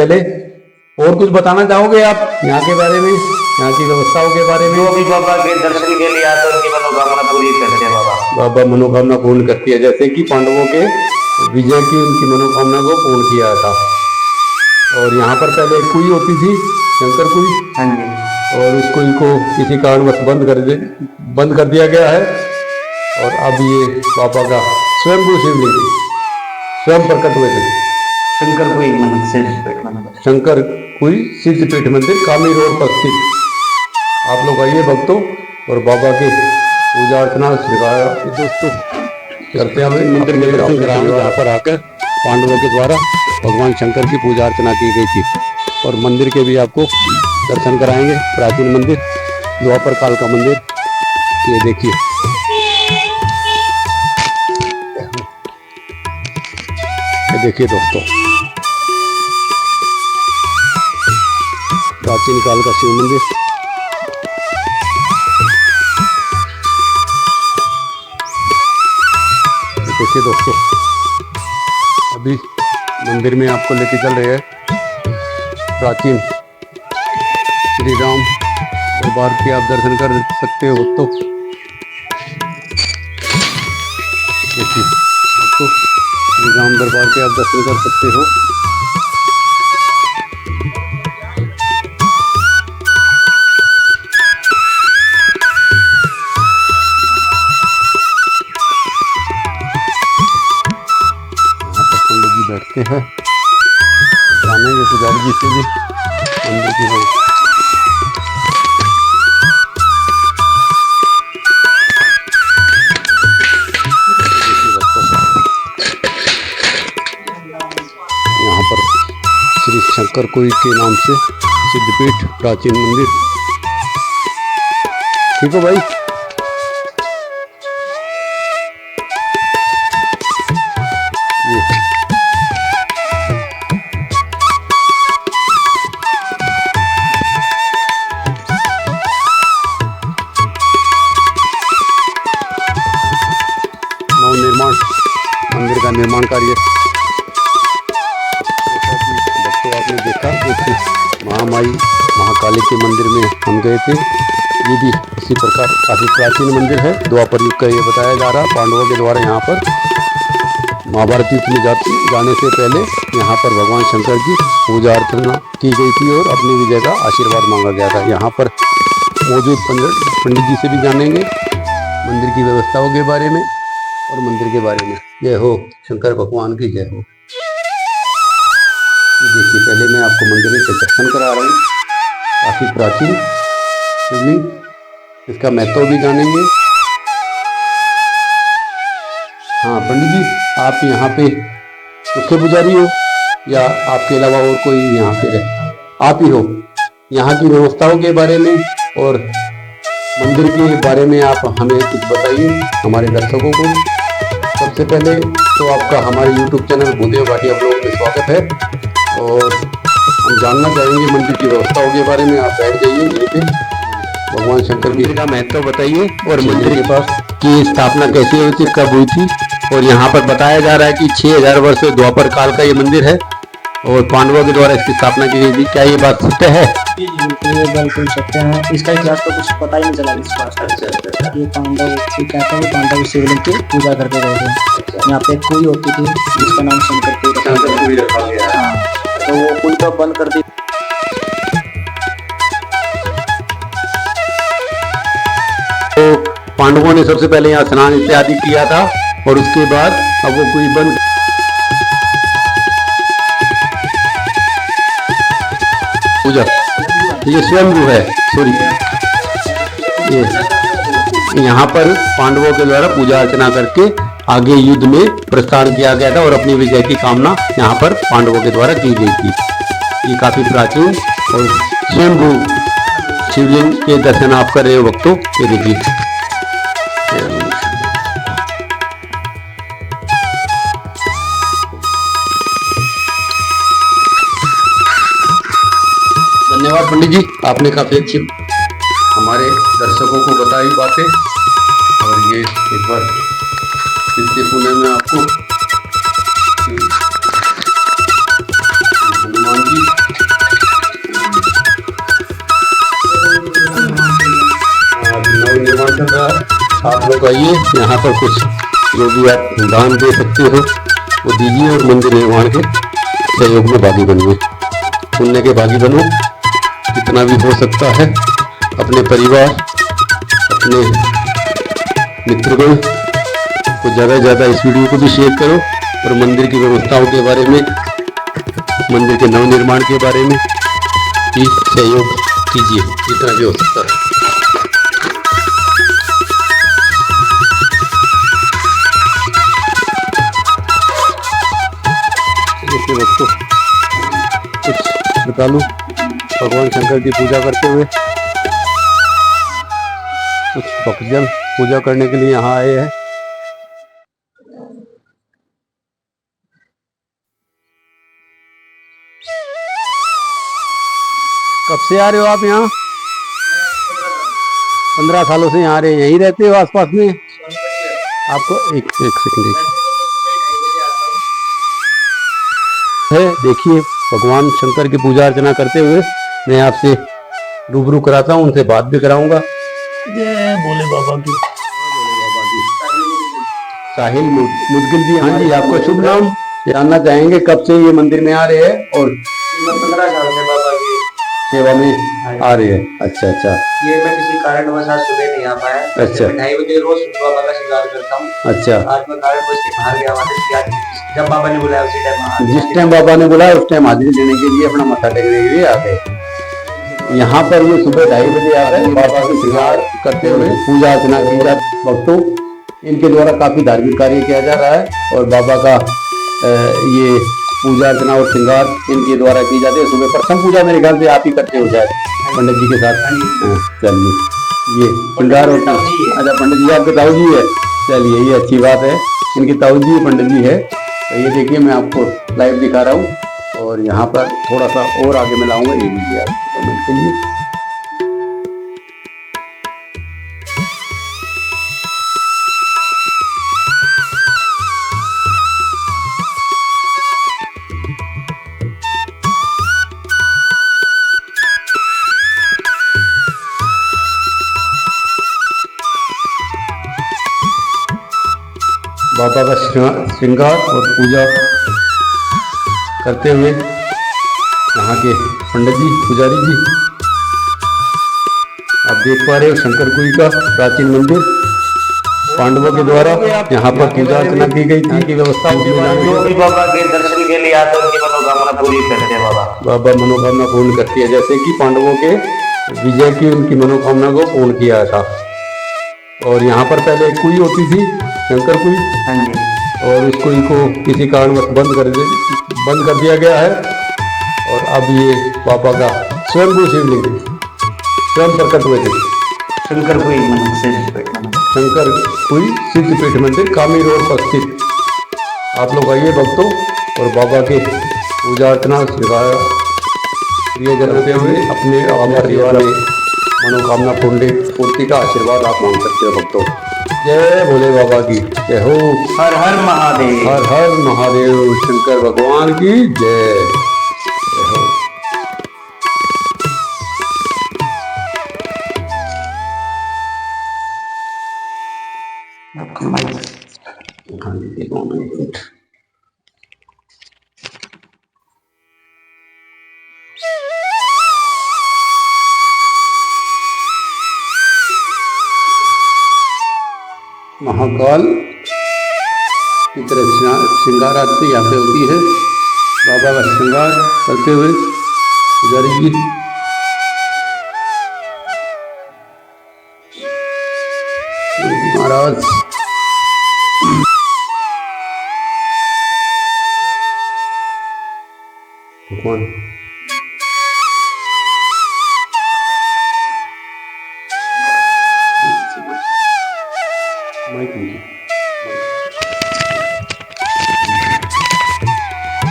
पहले और कुछ बताना चाहोगे आप यहाँ के बारे में, यहाँ की व्यवस्थाओं के बारे में? जो भी बाबा के दर्शन के लिए आते हैं उनकी मनोकामना पूरी करते हैं बाबा। बाबा मनोकामना पूर्ण करती है, जैसे कि पांडवों के विजय की उनकी मनोकामना को पूर्ण किया था। और यहाँ पर पहले एक कुई होती थी, शंकर कुई। हाँ जी। और उस कुई को किसी कारणवश बंद कर दिया गया है। और अब ये बाबा का स्वयंभू शिवलिंग स्वयं प्रकट हुए थे। शंकर कुई मंदिर, शंकर कुई सिद्धपीठ मंदिर, कामी रोड पर स्थित। आप लोग आइए भक्तों और बाबा के पूजा अर्चना दोस्तों करते हैं। मंदिर में दर्शन कराएंगे जहाँ पर आकर पांडवों के द्वारा भगवान शंकर की पूजा अर्चना की गई थी। और मंदिर के भी आपको दर्शन कराएंगे। प्राचीन मंदिर, द्वापर काल का मंदिर। ये देखिए, ये देखिए दोस्तों, प्राचीन काल का शिव मंदिर। देखिए दोस्तों, अभी मंदिर में आपको लेके चल रहे हैं प्राचीन श्री राम दरबार के। आप दर्शन कर सकते हो दोस्तों। देखिए दोस्तों, श्री राम दरबार के आप दर्शन कर सकते हो। बैठते हैं, जानेंगे पुजारी जी से भी मंदिर की हम। यहाँ पर श्री शंकर कुई के नाम से सिद्धपीठ प्राचीन मंदिर। ठीक हो भाई? निर्माण मंदिर का निर्माण कार्य दोस्तों आपने देखा। एक महामाई महाकाली के मंदिर में हम गए थे, ये भी इसी प्रकार काफ़ी प्राचीन मंदिर है। द्वापर युग का ये बताया जा रहा। पांडवों के द्वारा यहाँ पर महाभारत युद्ध में जाने से पहले यहाँ पर भगवान शंकर की पूजा अर्चना की गई थी और अपनी विजय का आशीर्वाद मांगा गया था। यहाँ पर मौजूद पंडित जी से भी जानेंगे मंदिर की व्यवस्थाओं के बारे में और मंदिर के बारे में। जय हो शंकर भगवान की जय हो। देखिए, पहले मैं आपको मंदिर के दर्शन करा रहा हूँ। काफ़ी प्राचीन शिवलिंग, इसका महत्व भी जानेंगे। हाँ पंडित जी, आप यहाँ पे मुख्य पुजारी हो या आपके अलावा और कोई यहाँ पे रहे? आप ही हो। यहाँ की व्यवस्थाओं के बारे में और मंदिर के बारे में आप हमें कुछ बताइए हमारे दर्शकों को। सबसे पहले तो आपका हमारे YouTube channel Bhudev Bhatia blog में स्वागत है। और हम जानना चाहेंगे मंदिर की व्यवस्थाओं के बारे में। आप बैठ जाइए यहीं पे। भगवान शंकर जी का महत्व बताइए और मंदिर के पास की स्थापना कैसे हुई थी, कब हुई थी। और यहाँ पर बताया जा रहा है कि 6000 वर्ष द्वापर काल का ये मंदिर है और पांडवों के द्वारा इसकी स्थापना की गई थी। क्या ये बात सत्य है? ये बिल्कुल सत्य है। इसका इतिहास तो कुछ पता ही नहीं चला इस बात। ये पांडव कहते हैं, पांडव शिवलिंग की पूजा करते गए थे। यहाँ पे कुई होती थी जिसका नाम शंकर कुई रखा गया। हाँ, तो वो कुई तो बंद कर दी। तो पांडवों ने सबसे पहले यहाँ स्नान इत्यादि किया था और उसके बाद अब वो कुई बंद। पूजा ये स्वयंभू है, सॉरी, ये यहाँ पर पांडवों के द्वारा पूजा अर्चना करके आगे युद्ध में प्रस्थान किया गया था और अपनी विजय की कामना यहाँ पर पांडवों के द्वारा की गई थी। ये काफी प्राचीन और स्वयंभू शिवलिंग के दर्शन आप कर रहे हो भक्तों। ये देखिए, धन्यवाद पंडित जी, आपने काफी अच्छी हमारे दर्शकों को बताई बातें। और ये एक बार इसके पुणे में आपको हनुमान जी आप लोग आइए, यहाँ पर कुछ जो भी आप दान दे सकते हो वो दीजिए और मंदिर निर्माण के सहयोग में भागी बनिए, पुण्य के भागी बनो। जितना भी हो सकता है अपने परिवार, अपने मित्रगण को ज़्यादा से ज़्यादा इस वीडियो को भी शेयर करो और मंदिर की व्यवस्थाओं के बारे में, मंदिर के नवनिर्माण के बारे में भी सहयोग कीजिए जितना भी हो सकता है। देखिए दोस्तों, कुछ श्रद्धालु भगवान शंकर की पूजा करते हुए, कुछ भक्तजन पूजा करने के लिए यहाँ आए हैं। कब से आ रहे हो आप यहाँ? 15 सालों से यहाँ आ रहे हैं। यहीं रहते हो आसपास में? आपको एक सेकंड है, देखिए भगवान शंकर की पूजा अर्चना करते हुए मैं आपसे रूबरू कराता हूँ, उनसे बात भी कराऊंगा। जय भोले बाबा की। साहिल मुदगिल जी, हाँ जी, आपका शुभ नाम जानना चाहेंगे? कब से ये मंदिर में आ रहे हैं? और 15 साल से बाबा की सेवा में आ रहे हैं। अच्छा अच्छा, ये मैं किसी कारणवश आज सुबह नहीं आ पाया। अच्छा। 2:30 बजे रोज बाबा का श्रृंगार करता हूँ। अच्छा, आज मैं कारणवश के बाहर गया, वहां से जब बाबा ने बुलाया उसी टाइम जिस टाइम बाबा ने बुलाया उस टाइम हाजिरी देने के लिए, अपना मत्था टेकने के लिए आ गए। यहाँ पर ये सुबह 2:30 बजे आ गए, बाबा का श्रृंगार करते हुए पूजा अर्चना की जा। भक्तों, इनके द्वारा काफी धार्मिक कार्य किया जा रहा है और बाबा का ये पूजा अर्चना और श्रृंगार इनके द्वारा की जाती है। सुबह प्रथम पूजा मेरे ख्याल से आप ही करते हो शायद पंडित जी के साथ। हाँ, चलिए, ये श्रृंगार और अच्छा, पंडित जी आपके ताऊ जी है? चलिए, ये अच्छी बात है, इनकी ताऊ जी पंडित जी है। तो ये देखिए, मैं आपको लाइव दिखा रहा हूँ और यहाँ पर थोड़ा सा और आगे मैं लाऊंगा, ये लीजिए आप कमेंट के लिए। बाबा का श्रृंगार और पूजा करते हुए यहाँ के पंडित जी, पुजारी जी, आप देख पा रहे हो शंकरपुरी का प्राचीन मंदिर पांडवों के द्वारा यहाँ पर पूजा अर्चना की गई थी। की व्यवस्था जो भी बाबा के दर्शन के लिए आते हैं उनकी मनोकामना पूरी करते हैं। बाबा मनोकामना पूर्ण करती है, जैसे कि पांडवों के विजय की उनकी मनोकामना को पूर्ण किया था। और यहाँ पर पहले एक कुई होती थी, शंकर कुई, हाँ जी, और इस कुई को किसी कारणवश बंद कर दिया गया है। और अब ये बाबा का स्वयं शिवलिंग स्वयं प्रकट हुए थे। शंकर कुई सिद्धपीठ मंदिर कामी रोड पर स्थित। आप लोग आइए भक्तों और बाबा के पूजा अर्चना श्रृंगार करते हुए अपने परिवार में मनोकामना पूर्ति का आशीर्वाद आप मांग सकते हो भक्तों। जय भोले बाबा की जय हो। हर हर महादेव। हर हर महादेव। शंकर भगवान की जय हो। महाकाल की तरह श्रृंगार आरती यहाँ पे होती है। बाबा का श्रृंगार करते हुए पुजारी जी महाराज भगवान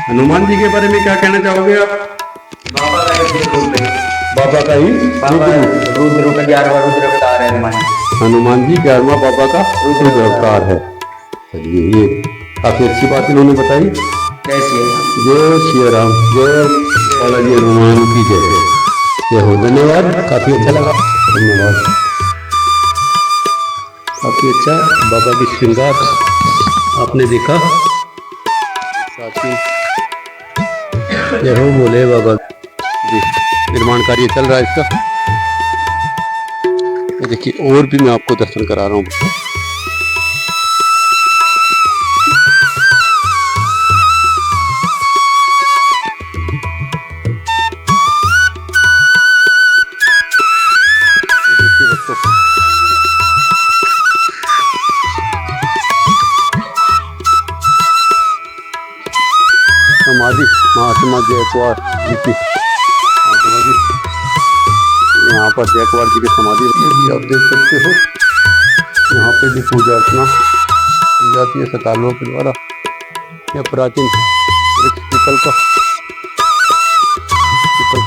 हनुमान जी के बारे में क्या कहना चाहोगे आप? बाबा का ही रूप है। बाबा का ही रुद्र रूप 11वां रुद्र अवतार है हनुमान जी 11वां बाबा का रुद्र अवतार है। चलिए, ये काफी अच्छी बात इन्होंने बताई। कैसे? जय श्री राम, जय बालाजी हनुमान की जय। जय हो, धन्यवाद, काफी अच्छा लगा, धन्यवाद। काफी अच्छा बाबा की श्रृंगार आपने देखा। साथ ही जय हो बोले बाबा जी। निर्माण कार्य चल रहा है इसका। ये देखिए और भी मैं आपको दर्शन करा रहा हूँ। समाधि महात्मा जयकुमार जी की समाधि, यहाँ पर जयकुमार जी की समाधि भी आप देख सकते हो। यहाँ पे भी पूजा अर्चना की जाती है श्रद्धालुओं के द्वारा। यह प्राचीन वृक्ष पीपल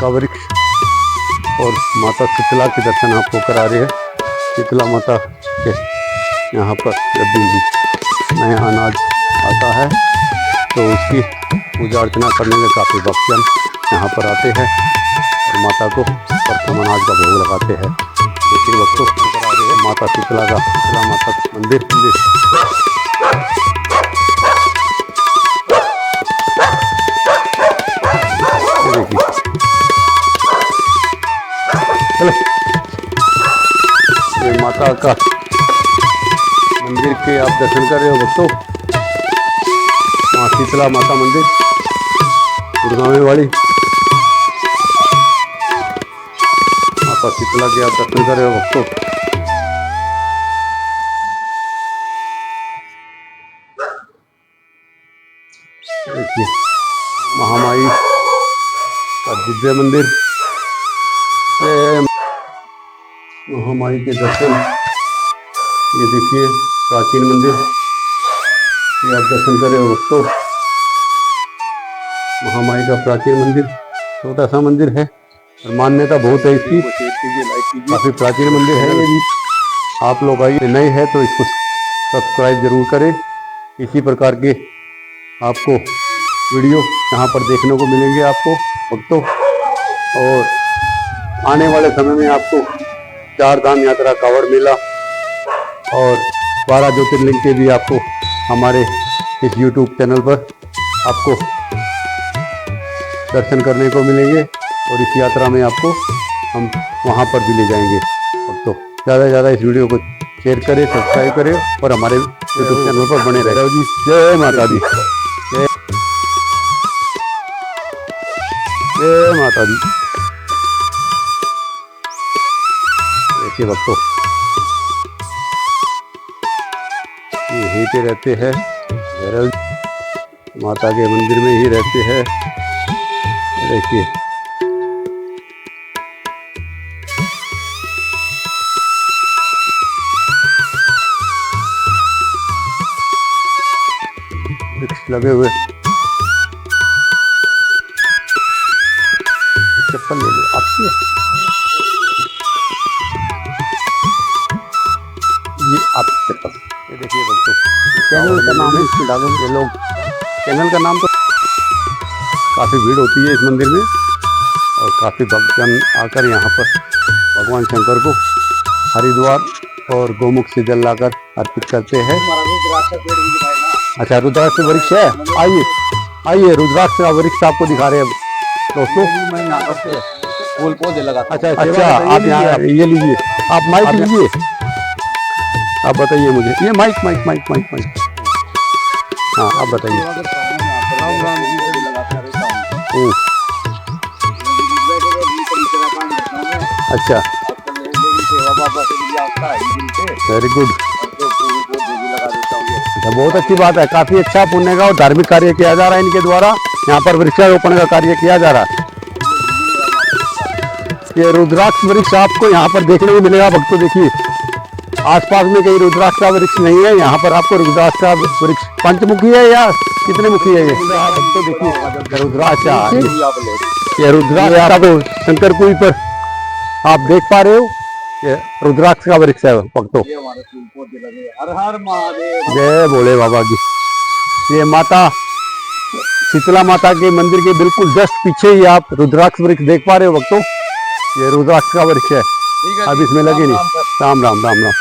का वृक्ष और माता शीतला के दर्शन आपको करा रहे हैं। शीतला माता के यहाँ पर जब भी नया अनाज आता है तो उसकी पूजा अर्चना करने में काफ़ी भक्तजन यहाँ पर आते हैं और माता को प्रथम अनाज का भोग लगाते हैं। देखिए भक्तों करा रहे हैं माता शीतला का, शीतला माता मंदिर। देखिए चलो ये माता का मंदिर के आप दर्शन कर रहे हो भक्तों। माँ शीतला माता मंदिर गुड़गांव वाली माता शीतला के आप दर्शन कर रहे हो भक्तों। देखिए महामाई का दिव्य मंदिर, महामाई के दर्शन। ये देखिए प्राचीन मंदिर, ये आप दर्शन कर रहे हो दोस्तों। महामाई का प्राचीन मंदिर, छोटा सा मंदिर है और मान्यता बहुत है इसकी, काफी प्राचीन मंदिर है ये भी। आप लोग आइए, नए हैं तो इसको सब्सक्राइब जरूर करें। इसी प्रकार के आपको वीडियो यहाँ पर देखने को मिलेंगे आपको भक्तों। और आने वाले समय में आपको 4 धाम यात्रा, कांवड़ मेला और 12 ज्योतिर्लिंग के भी आपको हमारे इस YouTube चैनल पर आपको दर्शन करने को मिलेंगे और इस यात्रा में आपको हम वहाँ पर भी ले जाएंगे। तो ज़्यादा से ज़्यादा इस वीडियो को शेयर करें, सब्सक्राइब करें और हमारे YouTube चैनल पर बने रहे जी। जय माता दी, जय माता दी। देखिए भक्तों यहीं पे रहते हैं, भैरव माता के मंदिर में ही रहते हैं। देखिए वृक्ष लगे हुए। चप्पल ले लो आपकी है? ये आपकी चप्पल। ये देखिए दोस्तों चैनल का नाम है, इसमें डालोगे ये लोग चैनल का नाम। तो काफ़ी भीड़ होती है इस मंदिर में और काफ़ी भक्तजन आकर यहाँ पर भगवान शंकर को हरिद्वार और गोमुख से जल लाकर अर्पित करते हैं। अच्छा रुद्राक्ष वृक्ष है, आइए आइए रुद्राक्ष का वृक्ष आपको दिखा रहे हैं दोस्तों। फूल पौधे लगा। अच्छा आप यहाँ ये लीजिए, आप माइक लीजिए, आप बताइए मुझे ये mic mic mic mic mic हाँ आप बताइए। अच्छा वेरी गुड, बहुत अच्छी बात है। काफी अच्छा पुण्य का और धार्मिक कार्य किया जा रहा है इनके द्वारा। यहाँ पर वृक्षारोपण का कार्य किया जा रहा है। ये रुद्राक्ष वृक्ष आपको यहाँ पर देखने को मिलेगा भक्तों। देखिए आसपास में कहीं रुद्राक्ष का वृक्ष नहीं है, यहाँ पर आपको रुद्राक्ष का वृक्ष पंचमुखी है या कितने मुखी है ये भक्तों। देखिए रुद्राक्ष, ये रुद्राक्ष आपको शंकरपुरी पर आप देख पा रहे हो, ये रुद्राक्ष का वृक्ष है भक्तों। हर हर महादेव, जय भोले बाबा की। ये माता शीतला माता के मंदिर के बिल्कुल जस्ट पीछे ही आप रुद्राक्ष वृक्ष देख पा रहे हो भक्तों। ये रुद्राक्ष का वृक्ष है, अब इसमें लगे नहीं। राम राम राम राम।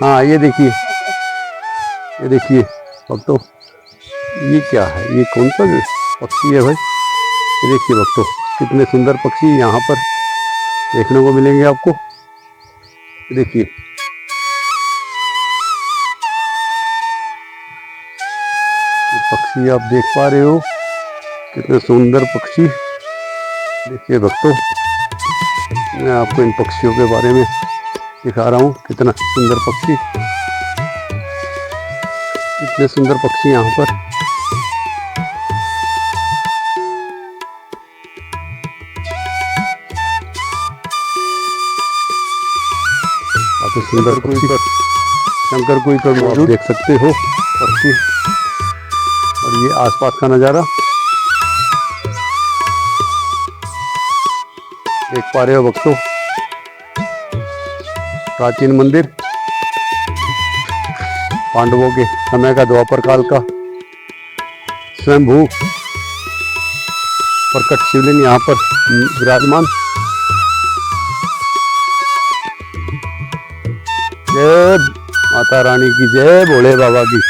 हाँ ये देखिए भक्तों, ये क्या है, ये कौन सा पक्षी है भाई? ये देखिए भक्तों, कितने सुंदर पक्षी यहाँ पर देखने को मिलेंगे आपको। देखिए ये पक्षी आप देख पा रहे हो, कितने सुंदर पक्षी। देखिए भक्तों, मैं आपको इन पक्षियों के बारे में दिखा रहा हूँ, कितना सुंदर पक्षी, कितने सुंदर पक्षी यहाँ पर। काफी सुंदर पक्षी शंकर कोई पर आप देख सकते हो पक्षी। और ये आसपास का नज़ारा देख पा रहे हो भक्तों, प्राचीन मंदिर, पांडवों के समय का, द्वापर काल का स्वयंभू प्रकट शिवलिंग यहाँ पर विराजमान। जय माता रानी की, जय भोले बाबा की।